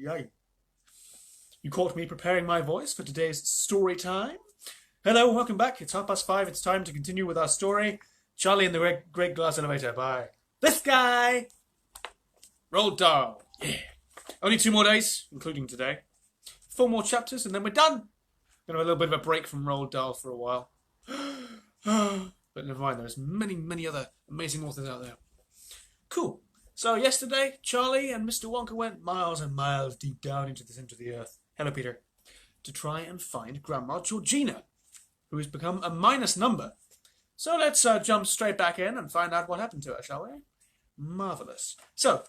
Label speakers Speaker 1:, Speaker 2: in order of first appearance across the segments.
Speaker 1: Yay. You caught me preparing my voice for today's story time. Hello, welcome back. It's 5:30. It's time to continue with our story. Charlie and the Great Glass Elevator by this guy. Roald Dahl. Yeah. Only 2 more days, including today. 4 more chapters and then we're done. Gonna have a little bit of a break from Roald Dahl for a while. But never mind, there's many other amazing authors out there. Cool. So yesterday, Charlie and Mr. Wonka went miles and miles deep down into the centre of the earth. Hello, Peter. To try and find Grandma Georgina, who has become a minus number. So let's jump straight back in and find out what happened to her, shall we? Marvellous. So,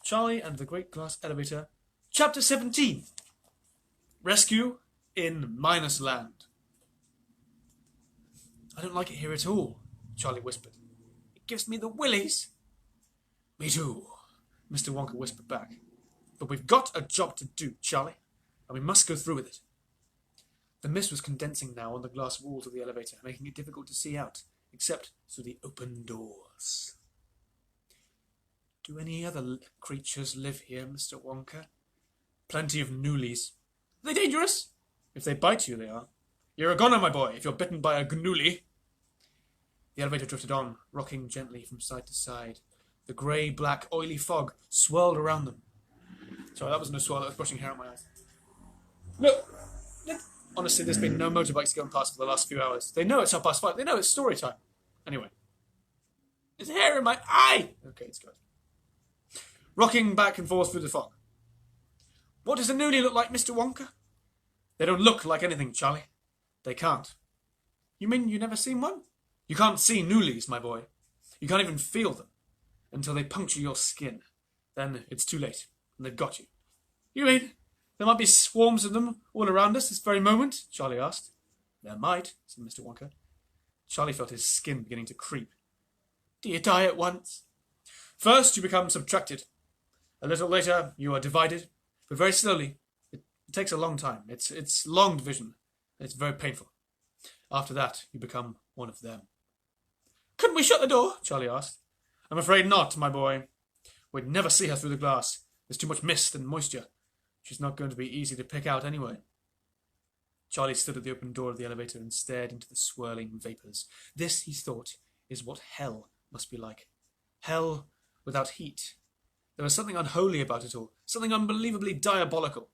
Speaker 1: Charlie and the Great Glass Elevator, Chapter 17. Rescue in Minus Land. I don't like it here at all, Charlie whispered. It gives me the willies. Me too, Mr. Wonka whispered back. But we've got a job to do, Charlie, and we must go through with it. The mist was condensing now on the glass walls of the elevator, making it difficult to see out, except through the open doors. Do any other creatures live here, Mr. Wonka? Plenty of noolies. Are they dangerous? If they bite you, they are. You're a goner, my boy, if you're bitten by a gnoolie. The elevator drifted on, rocking gently from side to side. The grey, black, oily fog swirled around them. Sorry, that wasn't a swirl, that was brushing hair on my eyes. Look! Honestly, there's been no motorbikes going past for the last few hours. They know it's 5:30. They know it's story time. Anyway. There's hair in my eye! Okay, it's good. Rocking back and forth through the fog. What does a noonie look like, Mr. Wonka? They don't look like anything, Charlie. They can't. You mean you've never seen one? You can't see noolies, my boy. You can't even feel them until they puncture your skin. Then it's too late, and they've got you. You mean there might be swarms of them all around us this very moment? Charlie asked. There might, said Mr. Wonka. Charlie felt his skin beginning to creep. Do you die at once? First you become subtracted. A little later you are divided, but very slowly. It takes a long time. It's long division. It's very painful. After that you become one of them. Couldn't we shut the door? Charlie asked. I'm afraid not, my boy. We'd never see her through the glass. There's too much mist and moisture. She's not going to be easy to pick out anyway. Charlie stood at the open door of the elevator and stared into the swirling vapours. This, he thought, is what hell must be like. Hell without heat. There was something unholy about it all, something unbelievably diabolical.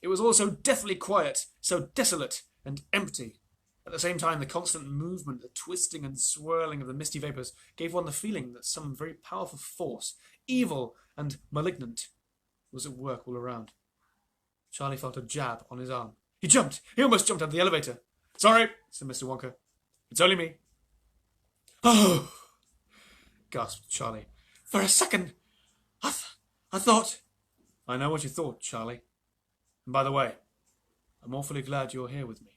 Speaker 1: It was all so deathly quiet, so desolate and empty. At the same time, the constant movement, the twisting and swirling of the misty vapours gave one the feeling that some very powerful force, evil and malignant, was at work all around. Charlie felt a jab on his arm. He jumped! He almost jumped out of the elevator. Sorry, said Mr. Wonka. It's only me. Oh! Gasped Charlie. For a second, I thought... I know what you thought, Charlie. And by the way, I'm awfully glad you're here with me.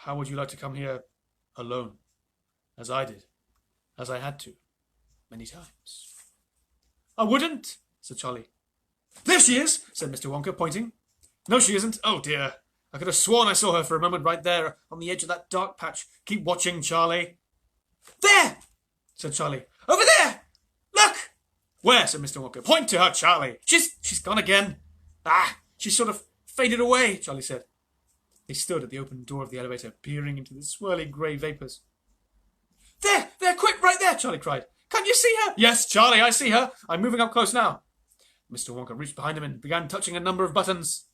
Speaker 1: How would you like to come here alone? As I did. As I had to. Many times. I wouldn't, said Charlie. There she is, said Mr. Wonka, pointing. No, she isn't. Oh, dear. I could have sworn I saw her for a moment right there on the edge of that dark patch. Keep watching, Charlie. There, said Charlie. Over there! Look! Where, said Mr. Wonka. Point to her, Charlie. She's gone again. Ah, she's sort of faded away, Charlie said. They stood at the open door of the elevator, peering into the swirly grey vapours. There, quick, right there, Charlie cried. Can't you see her? Yes, Charlie, I see her. I'm moving up close now. Mr. Wonka reached behind him and began touching a number of buttons.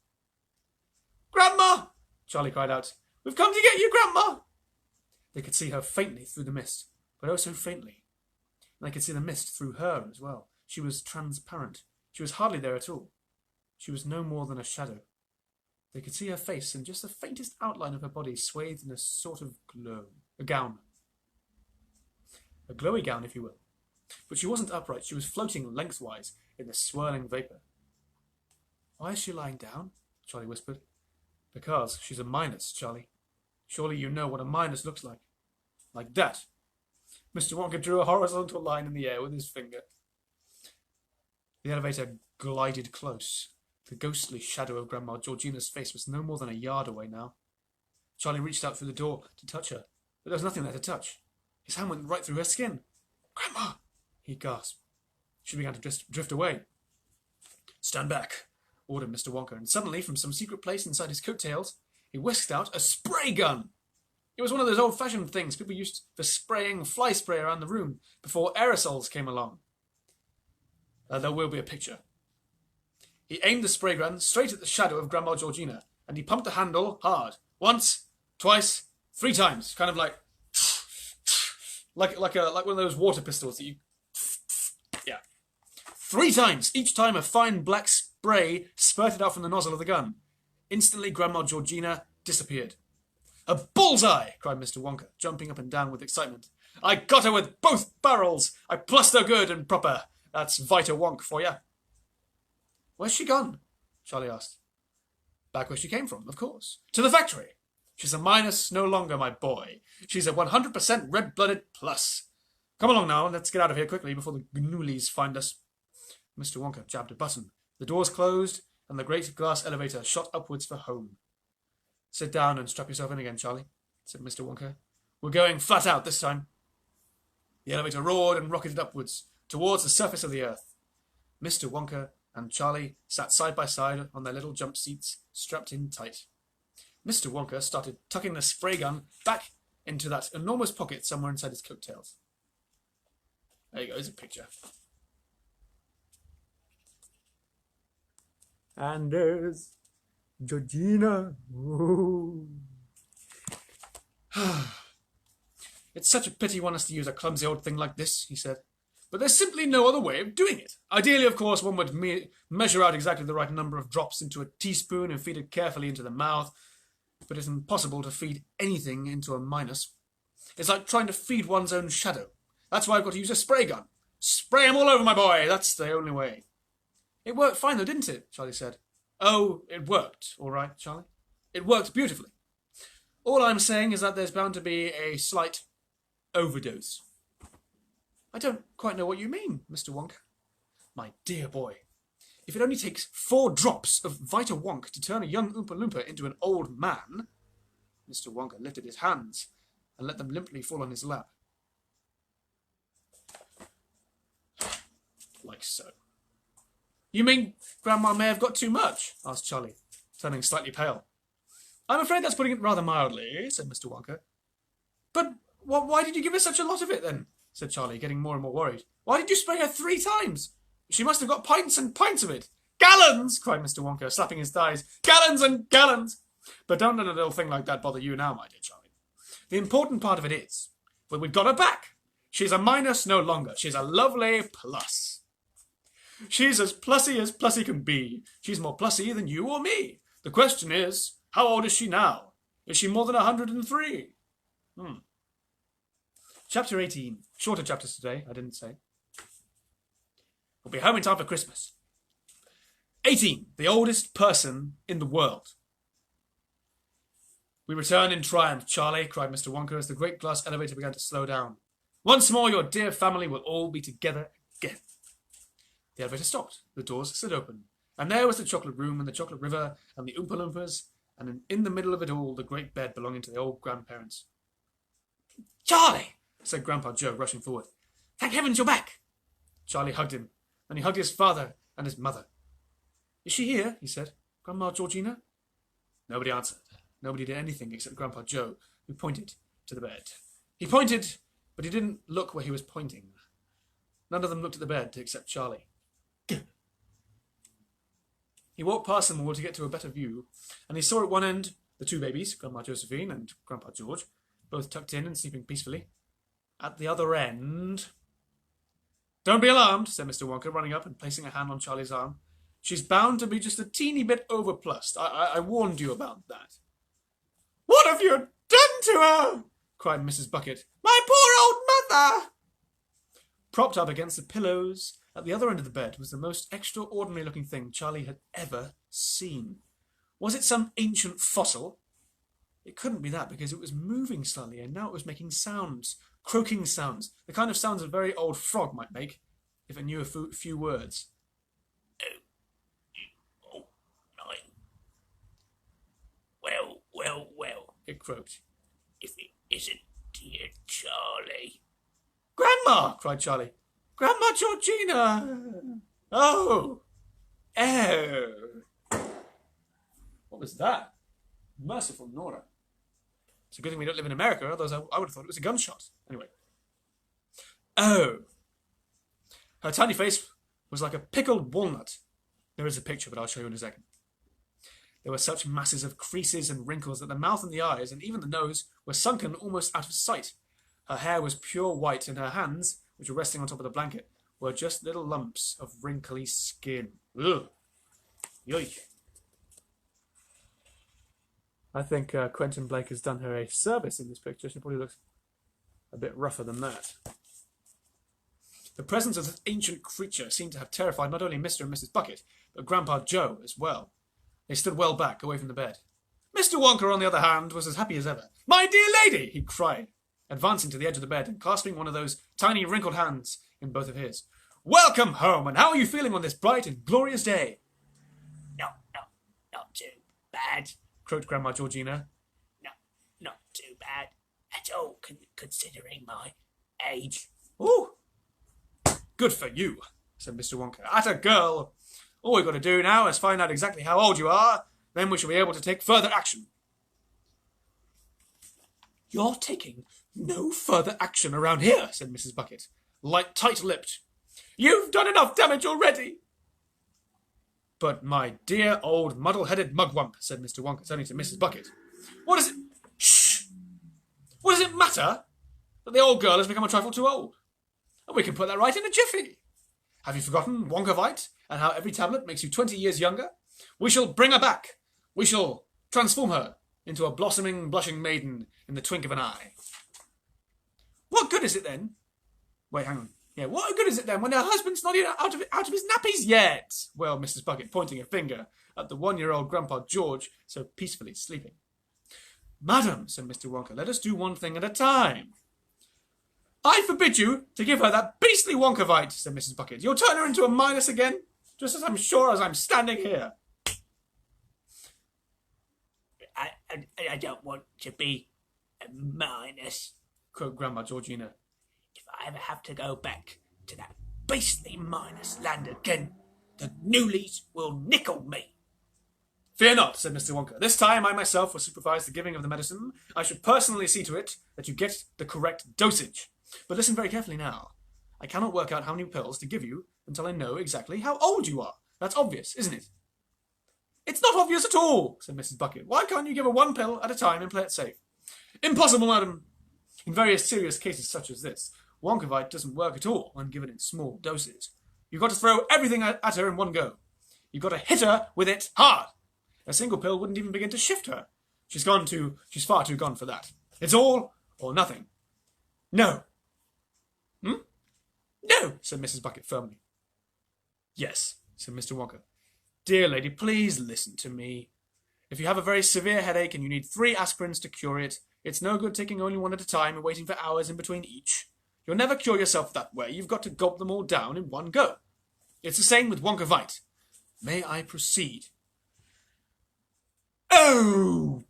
Speaker 1: Grandma! Charlie cried out. We've come to get you, Grandma! They could see her faintly through the mist, but oh so faintly. And they could see the mist through her as well. She was transparent. She was hardly there at all. She was no more than a shadow. They could see her face and just the faintest outline of her body swathed in a sort of glow. A gown. A glowy gown, if you will. But she wasn't upright. She was floating lengthwise in the swirling vapour. Why is she lying down? Charlie whispered. Because she's a minus, Charlie. Surely you know what a minus looks like. Like that. Mr. Wonka drew a horizontal line in the air with his finger. The elevator glided close. The ghostly shadow of Grandma Georgina's face was no more than a yard away now. Charlie reached out through the door to touch her, but there was nothing there to touch. His hand went right through her skin. Grandma! He gasped. She began to drift away. Stand back, ordered Mr. Wonka, and suddenly, from some secret place inside his coattails, he whisked out a spray gun. It was one of those old-fashioned things people used for spraying fly spray around the room before aerosols came along. There will be a picture. He aimed the spray gun straight at the shadow of Grandma Georgina, and he pumped the handle hard. Once, twice, 3 times. Kind of like one of those water pistols that you... Yeah. 3 times. Each time a fine black spray spurted out from the nozzle of the gun. Instantly, Grandma Georgina disappeared. A bullseye! Cried Mr. Wonka, jumping up and down with excitement. I got her with both barrels! I plussed her good and proper. That's Vita Wonk for you. Where's she gone? Charlie asked. Back where she came from, of course. To the factory. She's a minus no longer, my boy. She's a 100% red-blooded plus. Come along now, let's get out of here quickly before the gnoulies find us. Mr. Wonka jabbed a button. The doors closed, and the great glass elevator shot upwards for home. Sit down and strap yourself in again, Charlie, said Mr. Wonka. We're going flat out this time. The elevator roared and rocketed upwards, towards the surface of the earth. Mr. Wonka and Charlie sat side by side on their little jump seats, strapped in tight. Mr. Wonka started tucking the spray gun back into that enormous pocket somewhere inside his coattails. There you go, there's a picture. And there's Georgina. It's such a pity one has to use a clumsy old thing like this, he said. But there's simply no other way of doing it. Ideally, of course, one would measure out exactly the right number of drops into a teaspoon and feed it carefully into the mouth. But it's impossible to feed anything into a minus. It's like trying to feed one's own shadow. That's why I've got to use a spray gun. Spray 'em all over, my boy. That's the only way. It worked fine, though, didn't it? Charlie said. Oh, it worked, all right, Charlie. It worked beautifully. All I'm saying is that there's bound to be a slight overdose. I don't quite know what you mean, Mr. Wonka. My dear boy, if it only takes 4 drops of Vita Wonk to turn a young Oompa Loompa into an old man... Mr. Wonka lifted his hands and let them limply fall on his lap. Like so. You mean Grandma may have got too much? Asked Charlie, turning slightly pale. I'm afraid that's putting it rather mildly, said Mr. Wonka. But why did you give her such a lot of it, then? Said Charlie, getting more and more worried. Why did you spray her 3 times? She must have got pints and pints of it. Gallons! Cried Mr. Wonka, slapping his thighs. Gallons and gallons! But don't let a little thing like that bother you now, my dear Charlie. The important part of it is, well, we've got her back. She's a minus no longer. She's a lovely plus. She's as plussy can be. She's more plussy than you or me. The question is, how old is she now? Is she more than 103? Chapter 18. Shorter chapters today, I didn't say. We'll be home in time for Christmas. 18. The oldest person in the world. We return in triumph, Charlie, cried Mr. Wonka as the great glass elevator began to slow down. Once more your dear family will all be together again. The elevator stopped. The doors slid open. And there was the chocolate room and the chocolate river and the Oompa Loompas, and in the middle of it all, the great bed belonging to the old grandparents. Charlie, said Grandpa Joe, rushing forward. Thank heavens you're back. Charlie hugged him, and he hugged his father and his mother. Is she here? He said. Grandma Georgina? Nobody answered. Nobody did anything except Grandpa Joe, who pointed to the bed. He pointed, but he didn't look where he was pointing. None of them looked at the bed except Charlie. He walked past them all to get to a better view, and he saw at one end the 2 babies, Grandma Josephine and Grandpa George, both tucked in and sleeping peacefully. At the other end... Don't be alarmed, said Mr. Wonka, running up and placing a hand on Charlie's arm. She's bound to be just a teeny bit overplussed. I warned you about that. What have you done to her? Cried Mrs. Bucket. My poor old mother! Propped up against the pillows at the other end of the bed was the most extraordinary-looking thing Charlie had ever seen. Was it some ancient fossil? It couldn't be that, because it was moving slightly, and now it was making sounds, croaking sounds, the kind of sounds a very old frog might make, if it knew a few words. Oh, nine. Well, it croaked. If it isn't dear Charlie. Grandma, cried Charlie. Grandma Georgina! Oh! Oh. What was that? Merciful Nora. It's a good thing we don't live in America, otherwise I would have thought it was a gunshot. Anyway. Oh. Her tiny face was like a pickled walnut. There is a picture, but I'll show you in a second. There were such masses of creases and wrinkles that the mouth and the eyes, and even the nose, were sunken almost out of sight. Her hair was pure white, and her hands, which were resting on top of the blanket, were just little lumps of wrinkly skin. Ugh. Yoik. I think Quentin Blake has done her a service in this picture. She probably looks a bit rougher than that. The presence of this ancient creature seemed to have terrified not only Mr. and Mrs. Bucket, but Grandpa Joe as well. They stood well back, away from the bed. Mr. Wonka, on the other hand, was as happy as ever. "My dear lady!" he cried, advancing to the edge of the bed and clasping one of those tiny wrinkled hands in both of his. "Welcome home, and how are you feeling on this bright and glorious day?"
Speaker 2: Not too bad.
Speaker 1: Croaked Grandma Georgina.
Speaker 2: Not too bad at all, considering my age.
Speaker 1: "Ooh! Good for you," said Mr. Wonka. "Atta girl! All we've got to do now is find out exactly how old you are, then we shall be able to take further action." "You're taking no further action around here," said Mrs. Bucket, tight-lipped. "You've done enough damage already." "But my dear old muddle-headed mugwump," said Mr. Wonka, turning to Mrs. Bucket. "What is it? Shh! What does it matter that the old girl has become a trifle too old? And we can put that right in a jiffy. Have you forgotten Wonkavite and how every tablet makes you 20 years younger? We shall bring her back. We shall transform her into a blossoming, blushing maiden in the twink of an eye." "What good is it then?" "Wait, hang on. Yeah, what good is it then when her husband's not even out of his nappies yet?" wailed Mrs. Bucket, pointing a finger at the 1-year-old Grandpa George so peacefully sleeping. "Madam," said Mr. Wonka, "let us do one thing at a time." "I forbid you to give her that beastly Wonkavite," said Mrs. Bucket. "You'll turn her into a minus again, just as I'm sure as I'm standing here."
Speaker 2: I don't want to be a minus,
Speaker 1: croaked Grandma Georgina.
Speaker 2: "If I ever have to go back to that beastly minus land again, the Newleys will nickel me."
Speaker 1: "Fear not," said Mr. Wonka. "This time I myself will supervise the giving of the medicine. I should personally see to it that you get the correct dosage. But listen very carefully now. I cannot work out how many pills to give you until I know exactly how old you are. That's obvious, isn't it?" "It's not obvious at all," said Mrs. Bucket. "Why can't you give her one pill at a time and play it safe?" "Impossible, madam. In very serious cases such as this, Wonkavite doesn't work at all when given in small doses. You've got to throw everything at her in one go. You've got to hit her with it hard. A single pill wouldn't even begin to shift her. She's far too gone for that. It's all or nothing." "No." "No," said Mrs. Bucket firmly. "Yes," said Mr. Wonka. "Dear lady, please listen to me. If you have a very severe headache and you need 3 aspirins to cure it, it's no good taking only one at a time and waiting for hours in between each. You'll never cure yourself that way. You've got to gulp them all down in one go. It's the same with Wonkavite. May I proceed?" "Oh,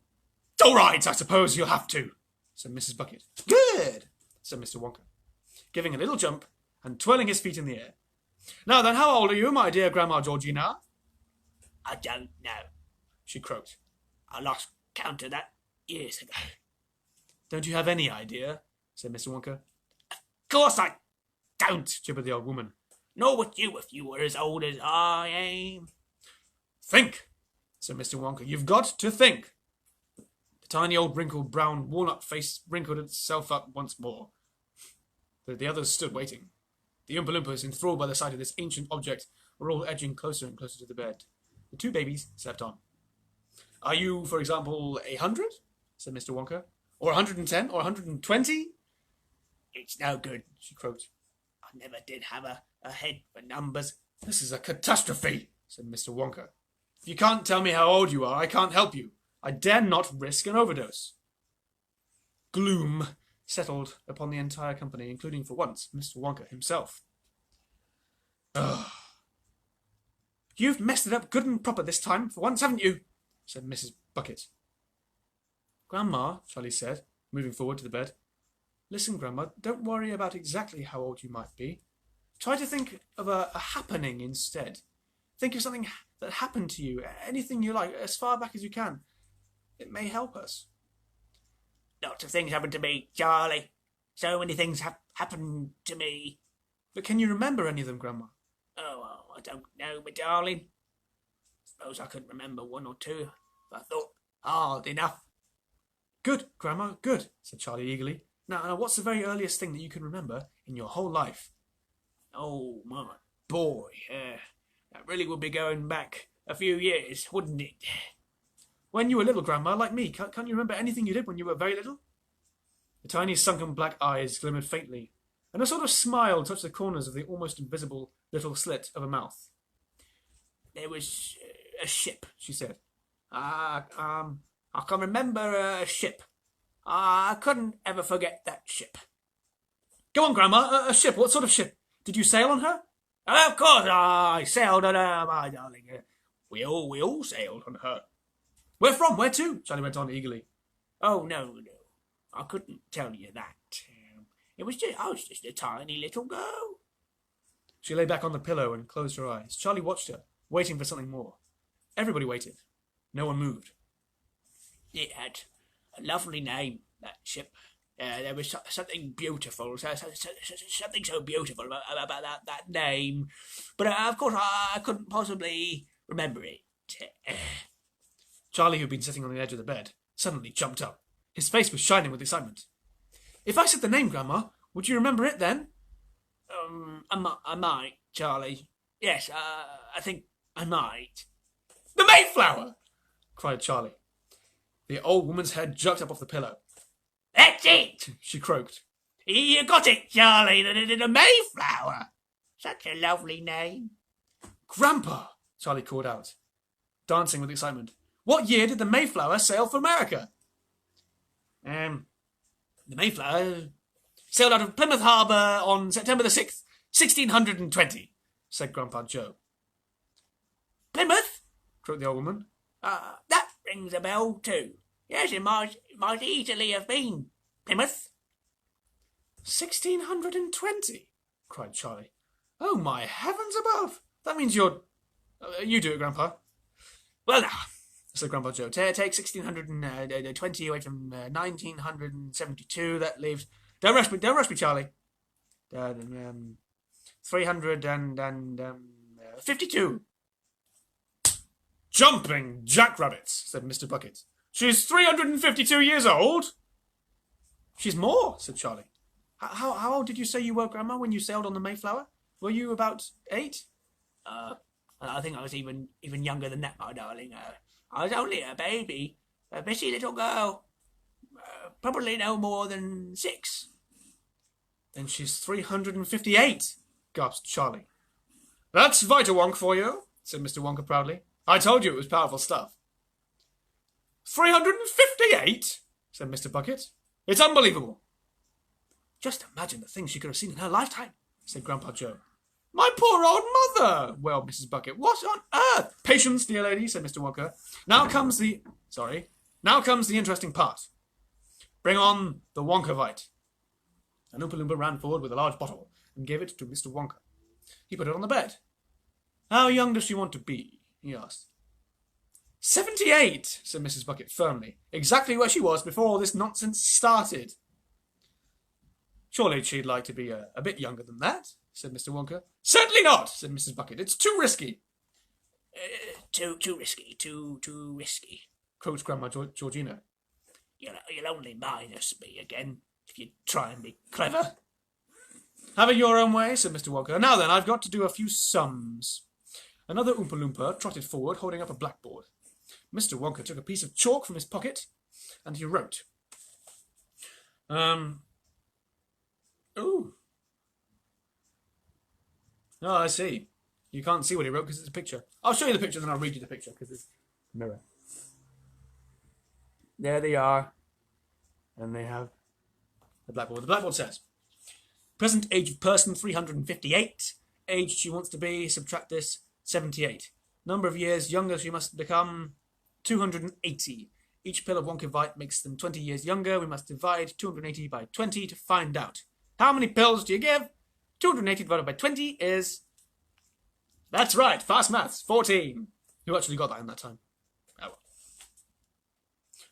Speaker 1: all right, I suppose you'll have to," said Mrs. Bucket. "Good," said Mr. Wonka, giving a little jump and twirling his feet in the air. "Now then, how old are you, my dear Grandma Georgina?"
Speaker 2: "I don't know,"
Speaker 1: she croaked.
Speaker 2: "I lost count of that years ago."
Speaker 1: "Don't you have any idea?" said Mr. Wonka.
Speaker 2: "Of course I don't,"
Speaker 1: gibbered the old woman.
Speaker 2: "Nor would you if you were as old as I am."
Speaker 1: "Think," said Mr. Wonka. "You've got to think." The tiny old wrinkled brown walnut face wrinkled itself up once more. The others stood waiting. The Oompa Loompas, enthralled by the sight of this ancient object, were all edging closer and closer to the bed. The 2 babies slept on. "Are you, for example, 100? said Mr. Wonka. "Or 110? Or 120?
Speaker 2: "It's no good," she croaked. "I never did have a head for numbers."
Speaker 1: "This is a catastrophe," said Mr. Wonka. "If you can't tell me how old you are, I can't help you. I dare not risk an overdose." Gloom settled upon the entire company, including, for once, Mr. Wonka himself. "Ugh. You've messed it up good and proper this time, for once, haven't you?" said Mrs. Bucket. "Grandma," Charlie said, moving forward to the bed. "Listen, Grandma, don't worry about exactly how old you might be. Try to think of a happening instead. Think of something that happened to you. Anything you like, as far back as you can. It may help us.
Speaker 2: Lots of things happened to me, Charlie. So many things happened to me.
Speaker 1: But can you remember any of them, Grandma?
Speaker 2: Oh, well, I don't know, my darling. Suppose I could remember one or two if I thought hard enough.
Speaker 1: Good, Grandma, good, said Charlie eagerly. Now, what's the very earliest thing that you can remember in your whole life?
Speaker 2: Oh, my boy. That really would be going back a few years, wouldn't it?
Speaker 1: When you were little, Grandma, like me, can't you remember anything you did when you were very little? The tiny sunken black eyes glimmered faintly, and a sort of smile touched the corners of the almost invisible little slit of a mouth.
Speaker 2: There was a ship, she said. I can remember a ship. I couldn't ever forget that ship.
Speaker 1: Go on, Grandma, a ship. What sort of ship? Did you sail on her?
Speaker 2: Of course I sailed on her, my darling. We all sailed on her.
Speaker 1: Where from? Where to? Charlie went on eagerly.
Speaker 2: Oh, no. I couldn't tell you that. I was just a tiny little girl.
Speaker 1: She lay back on the pillow and closed her eyes. Charlie watched her, waiting for something more. Everybody waited. No one moved.
Speaker 2: It had a lovely name, that ship. There was something beautiful, something so beautiful about that name. But of course I couldn't possibly remember it.
Speaker 1: Charlie, who'd been sitting on the edge of the bed, suddenly jumped up. His face was shining with excitement. If I said the name, Grandma, would you remember it then?
Speaker 2: I might, Charlie. Yes, I think I might.
Speaker 1: The Mayflower! Cried Charlie. The old woman's head jerked up off the pillow.
Speaker 2: That's it!
Speaker 1: She croaked.
Speaker 2: You got it, Charlie, the Mayflower. Such a lovely name.
Speaker 1: Grandpa! Charlie called out, dancing with excitement. What year did the Mayflower sail for America?
Speaker 2: The Mayflower sailed out of Plymouth Harbour on September the 6th, 1620,
Speaker 1: said Grandpa Joe.
Speaker 2: Plymouth?
Speaker 1: Croaked the old woman.
Speaker 2: That rings a bell too. Yes, it might easily have been Plymouth.
Speaker 1: 1620? Cried Charlie. Oh, my heavens above! That means you're... you do it, Grandpa.
Speaker 2: Well, now,
Speaker 1: said Grandpa Joe. Take 1620 away from 1972. That leaves... Don't rush me, Charlie. 352. Jumping jackrabbits, said Mr. Bucket. She's 352 years old? She's more, said Charlie. How old did you say you were, Grandma, when you sailed on the Mayflower? Were you about 8?
Speaker 2: I think I was even younger than that, my darling. I was only a baby, a bitty little girl. Probably no more than 6.
Speaker 1: Then she's 358, gasped Charlie. That's Vita-Wonk for you, said Mr. Wonka proudly. I told you it was powerful stuff. 358, said Mr. Bucket. It's unbelievable. Just imagine the things she could have seen in her lifetime, said Grandpa Joe. My poor old mother, wailed Mrs. Bucket. What on earth? Patience, dear lady, said Mr. Wonka. Now comes the interesting part. Bring on the Wonkavite. An Oompa Loompa ran forward with a large bottle and gave it to Mr. Wonka. He put it on the bed. How young does she want to be? He asked. 78, said Mrs. Bucket firmly. Exactly where she was before all this nonsense started. Surely she'd like to be a bit younger than that, said Mr. Wonka. Certainly not, said Mrs. Bucket. It's too risky.
Speaker 2: Too risky,
Speaker 1: croaked Grandma Georgina.
Speaker 2: You'll only minus me again if you try and be clever.
Speaker 1: Have it your own way, said Mr. Wonka. Now then, I've got to do a few sums. Another Oompa Loompa trotted forward, holding up a blackboard. Mr. Wonka took a piece of chalk from his pocket, and he wrote. Ooh. Oh, I see. You can't see what he wrote because it's a picture. I'll show you the picture, then I'll read you the picture because it's a mirror. There they are. And they have the blackboard. The blackboard says, present age of person, 358. Age she wants to be, subtract this, 78. Number of years younger she must become, 280. Each pill of Wonkavite makes them 20 years younger. We must divide 280 by 20 to find out. How many pills do you give? 280 divided by 20 is That's right, fast maths, 14. Who actually got that in that time? Oh well.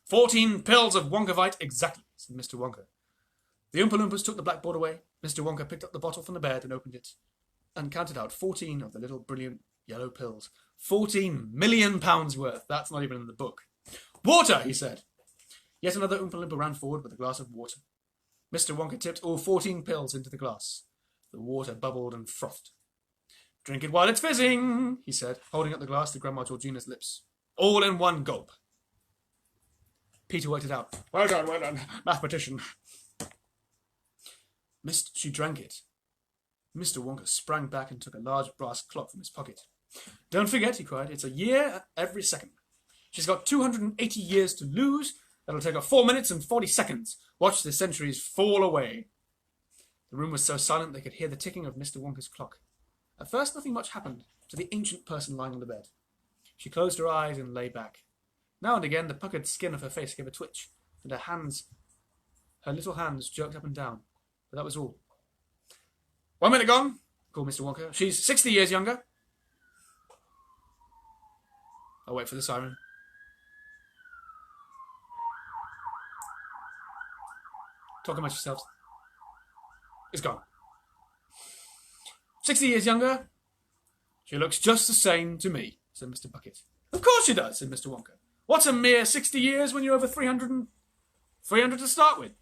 Speaker 1: 14 pills of Wonkavite exactly, said Mr. Wonka. The Oompa Loompas took the blackboard away. Mr. Wonka picked up the bottle from the bed and opened it, and counted out 14 of the little brilliant yellow pills. 14 million pounds worth. That's not even in the book. Water, he said. Yet another Oompa Loompa ran forward with a glass of water. Mr. Wonka tipped all 14 pills into the glass. The water bubbled and frothed. Drink it while it's fizzing, he said, holding up the glass to Grandma Georgina's lips. All in one gulp. Peter worked it out. Well done, mathematician. She drank it. Mr. Wonka sprang back and took a large brass clock from his pocket. Don't forget, he cried, it's a year every second. She's got 280 years to lose. That'll take her 4 minutes and 40 seconds. Watch the centuries fall away. The room was so silent they could hear the ticking of Mr. Wonka's clock. At first, nothing much happened to the ancient person lying on the bed. She closed her eyes and lay back. Now and again, the puckered skin of her face gave a twitch, and her little hands jerked up and down. But that was all. 1 minute gone, called Mr. Wonka. She's 60 years younger. I'll wait for the siren. Talk amongst yourselves. It's gone. 60 years younger. She looks just the same to me, said Mr. Bucket. Of course she does, said Mr. Wonka. What's a mere 60 years when you're over 300 to start with?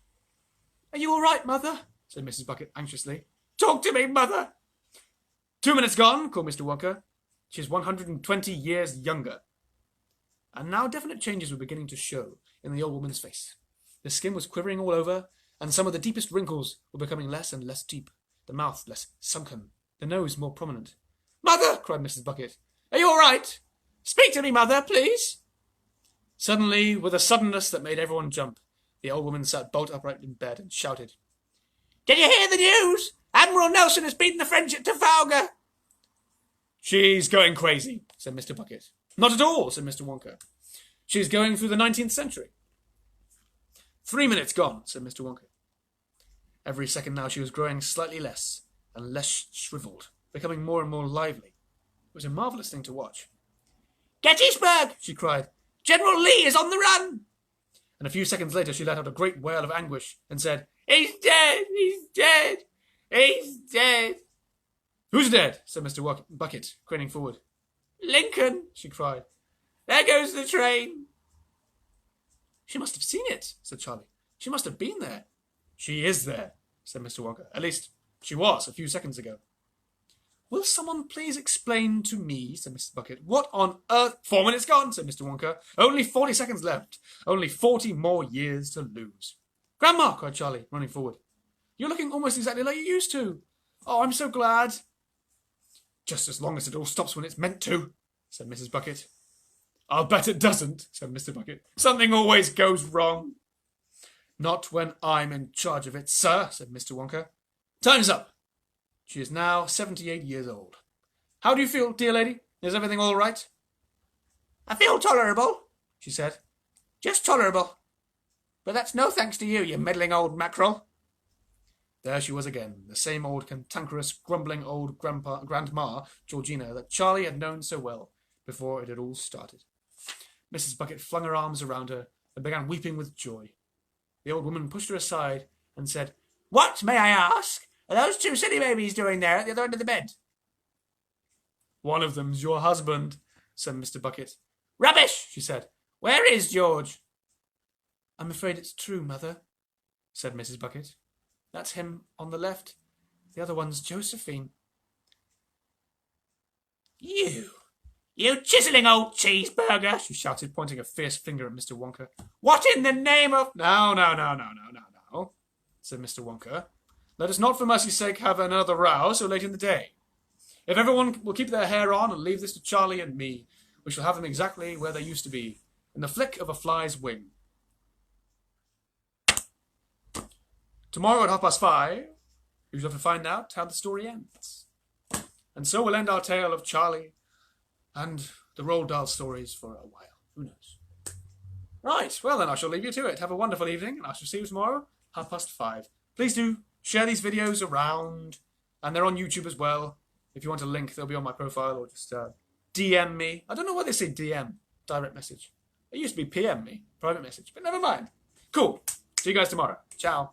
Speaker 1: Are you all right, Mother? Said Mrs. Bucket anxiously. Talk to me, Mother. 2 minutes gone, called Mr. Wonka. She's 120 years younger. And now definite changes were beginning to show in the old woman's face. The skin was quivering all over, and some of the deepest wrinkles were becoming less and less deep, the mouth less sunken, the nose more prominent. Mother, cried Mrs. Bucket, are you all right? Speak to me, Mother, please. Suddenly, with a suddenness that made everyone jump, the old woman sat bolt upright in bed and shouted, Did you hear the news? Admiral Nelson has beaten the French at Trafalgar. She's going crazy, said Mr. Bucket. Not at all, said Mr. Wonka. She's going through the 19th century. 3 minutes gone, said Mr. Wonka. Every second now she was growing slightly less and less shriveled, becoming more and more lively. It was a marvellous thing to watch. Gettysburg, she cried. General Lee is on the run. And a few seconds later she let out a great wail of anguish and said, He's dead, he's dead, he's dead. Who's dead? Said Mr. Bucket, craning forward. Lincoln, she cried. There goes the train. She must have seen it, said Charlie. She must have been there. She is there, said Mr. Wonka. At least, she was a few seconds ago. Will someone please explain to me, said Mrs. Bucket, what on earth— 4 minutes gone, said Mr. Wonka. Only 40 seconds left. Only 40 more years to lose. Grandma, cried Charlie, running forward. You're looking almost exactly like you used to. Oh, I'm so glad. Just as long as it all stops when it's meant to, said Mrs. Bucket. I'll bet it doesn't, said Mr. Bucket. Something always goes wrong. Not when I'm in charge of it, sir, said Mr. Wonka. Time's up. She is now 78 years old. How do you feel, dear lady? Is everything all right? I feel tolerable, she said. Just tolerable. But that's no thanks to you, you meddling old mackerel. There she was again, the same old cantankerous, grumbling old grandma, Georgina, that Charlie had known so well before it had all started. Mrs. Bucket flung her arms around her and began weeping with joy. The old woman pushed her aside and said, What, may I ask, are those two silly babies doing there at the other end of the bed? One of them's your husband, said Mr. Bucket. Rubbish, she said. Where is George? I'm afraid it's true, Mother, said Mrs. Bucket. That's him on the left. The other one's Josephine. You chiselling old cheeseburger, she shouted, pointing a fierce finger at Mr. Wonka. What in the name of— No, said Mr. Wonka. Let us not for mercy's sake have another row so late in the day. If everyone will keep their hair on and leave this to Charlie and me, we shall have them exactly where they used to be, in the flick of a fly's wing. Tomorrow at 5:30, we shall have to find out how the story ends. And so we'll end our tale of Charlie and the Roald Dahl stories for a while. Who knows? Right, well then I shall leave you to it. Have a wonderful evening, and I shall see you tomorrow, 5:30. Please do share these videos around, and they're on YouTube as well. If you want a link, they'll be on my profile, or just DM me. I don't know why they say DM, direct message. It used to be PM me, private message, but never mind. Cool. See you guys tomorrow. Ciao.